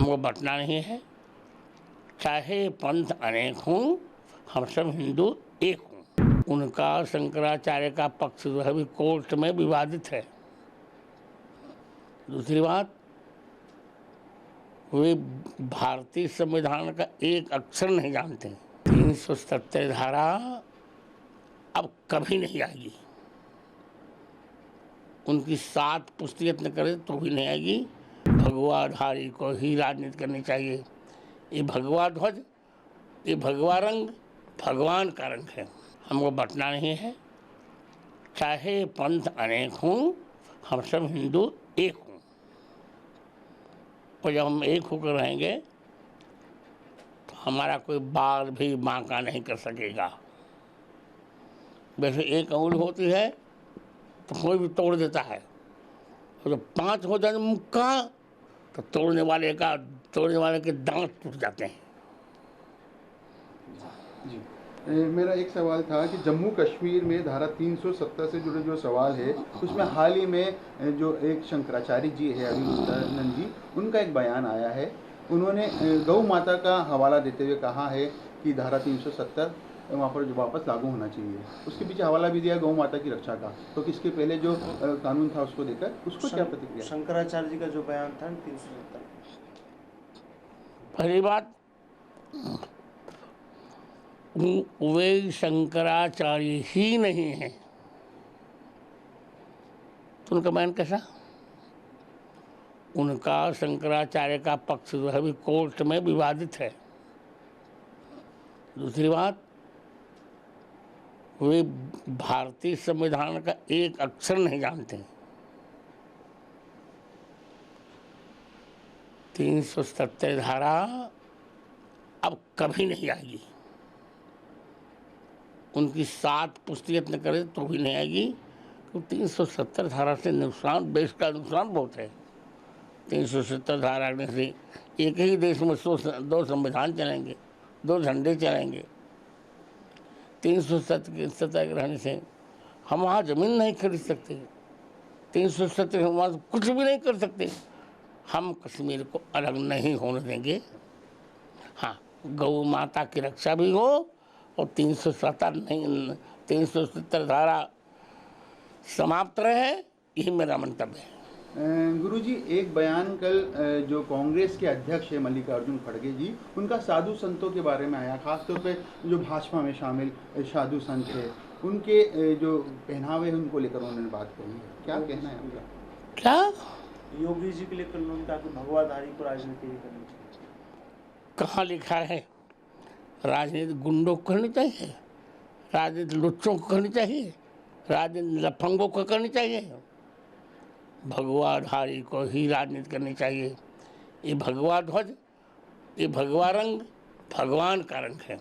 हमको बंटना नहीं है। चाहे पंथ अनेक हों, हम सब हिंदू एक हों। उनका शंकराचार्य का पक्ष जो है अभी कोर्ट में विवादित है। दूसरी बात, वे भारतीय संविधान का एक अक्षर नहीं जानते। 370 धारा अब कभी नहीं आएगी। उनकी 7 पुष्टि यत्न करे तो भी नहीं आएगी। भगवाधारी को ही राजनीति करनी चाहिए। ये भगवा ध्वज, ये भगवा रंग भगवान का रंग है। हमको बंटना नहीं है। चाहे पंथ अनेक हों, हम सब हिंदू एक हों। और जब हम एक होकर रहेंगे तो हमारा कोई बाल भी बांका नहीं कर सकेगा। वैसे एक अंगुल होती है तो कोई भी तोड़ देता है, और जब 5 हो जाए मुक्का तो तोड़ने वाले के दांत टूट जाते हैं। जी, मेरा एक सवाल था कि जम्मू कश्मीर में धारा 370 से जुड़े जो सवाल है उसमें हाल ही में जो एक शंकराचार्य जी है अभिरुद्धानंद जी, उनका एक बयान आया है। उन्होंने गौ माता का हवाला देते हुए कहा है कि धारा 370 वहाँ पर जो वापस लागू होना चाहिए। उसके पीछे हवाला भी दिया गौ माता की रक्षा का, तो इसके पहले जो कानून था उसको देकर उसको क्या प्रतिक्रिया? शंकराचार्य जी का जो बयान था 370, पहली बात, वे शंकराचार्य ही नहीं है तो उनका बयान कैसा? उनका शंकराचार्य का पक्ष जो है अभी कोर्ट में विवादित है। दूसरी बात, वे भारतीय संविधान का एक अक्षर नहीं जानते। 370 धारा अब कभी नहीं आएगी। उनकी 7 पुष्टि यत्न करे तो भी नहीं आएगी, क्योंकि 370 धारा से नुकसान, देश का नुकसान बहुत है। 370 धारा से एक ही देश में 2 संविधान चलेंगे, 2 झंडे चलेंगे। 370 के रहने से हम वहाँ ज़मीन नहीं खरीद सकते। 370 हम वहाँ कुछ भी नहीं कर सकते। हम कश्मीर को अलग नहीं होने देंगे। हाँ, गौ माता की रक्षा भी हो और 370 धारा समाप्त रहे, यही मेरा मंतव्य है। गुरुजी, एक बयान कल जो कांग्रेस के अध्यक्ष है मल्लिकार्जुन खड़गे जी, उनका साधु संतों के बारे में आया, खासतौर पे जो भाजपा में शामिल साधु संत है उनके जो पहनावे हैं उनको लेकर उन्होंने बात कही। क्या कहना है आपका? क्या योगी जी के लेकर उन्होंने कहा कि भगवाधारी को राजनीति नहीं करनी चाहिए। कहाँ लिखा है? राजनीति गुंडों को करनी चाहिए, राजनीति लुच्चों को करनी चाहिए, राजनीति लफंगों को करनी चाहिए। भगवाधारी को ही राजनीति करनी चाहिए। ये भगवा ध्वज, ये भगवा रंग भगवान का रंग है।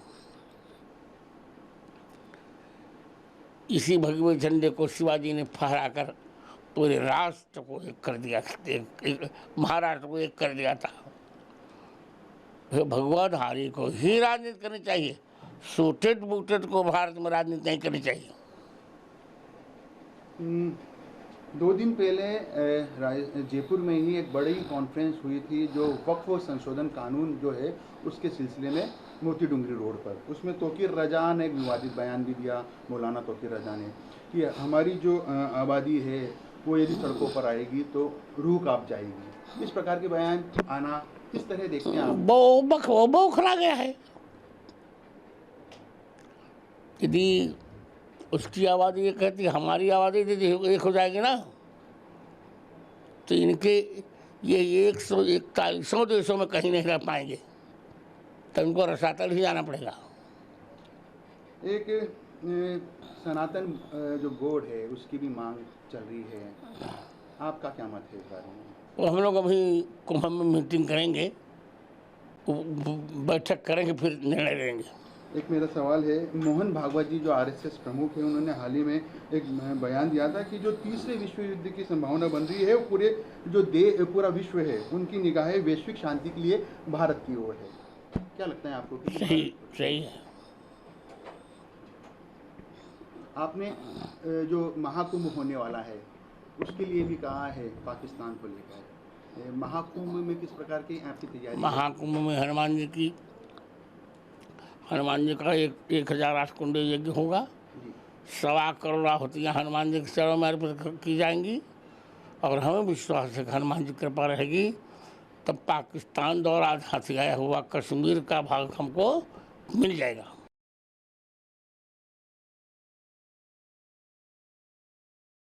इसी भगवे झंडे को शिवाजी ने फहराकर पूरे राष्ट्र को एक कर दिया, महाराष्ट्र को एक कर दिया था। भगवाधारी को ही राजनीति करनी चाहिए। सूटेड बूटेड को भारत में राजनीति नहीं करनी चाहिए। 2 दिन पहले जयपुर में ही एक बड़ी कॉन्फ्रेंस हुई थी जो वक्फ संशोधन कानून जो है उसके सिलसिले में, मोती डूंगरी रोड पर। उसमें तौकीर रजा ने एक विवादित बयान भी दिया, मौलाना तौकीर रजा ने, कि हमारी जो आबादी है वो यदि सड़कों पर आएगी तो रूह कांप जाएगी। इस प्रकार के बयान आना किस तरह देखते हैं आप? बौखला गया है। यदि उसकी आबादी ये कहती है हमारी आबादी यदि एक हो जाएगी ना, तो इनके ये 141 देशों में कहीं नहीं रह पाएंगे, तो इनको रसातल ही जाना पड़ेगा। एक सनातन जो बोर्ड है उसकी भी मांग चल रही है, आपका क्या मत है इस बारे में? वो हम लोग अभी कुंभ में मीटिंग करेंगे, बैठक करेंगे, फिर निर्णय लेंगे। एक मेरा सवाल है, मोहन भागवत जी जो आरएसएस प्रमुख है, उन्होंने हाल ही में एक बयान दिया था कि जो तीसरे विश्व युद्ध की संभावना बन रही है वो पूरा विश्व है, उनकी निगाहें वैश्विक शांति के लिए भारत की ओर है। क्या लगता है आपको? सही है। आपने जो महाकुंभ होने वाला है उसके लिए भी कहा है पाकिस्तान को लेकर, महाकुंभ में किस प्रकार की आपकी तैयारी है? महाकुंभ में हनुमान जी का 1008 कुंड यज्ञ होगा। जी 1.25 करोड़ आहुतियाँ हनुमान जी के चरणों में अर्पित की जाएंगी और हमें विश्वास है कि हनुमान जी की कृपा रहेगी तब पाकिस्तान द्वारा आजाद किया हुआ कश्मीर का भाग हमको मिल जाएगा।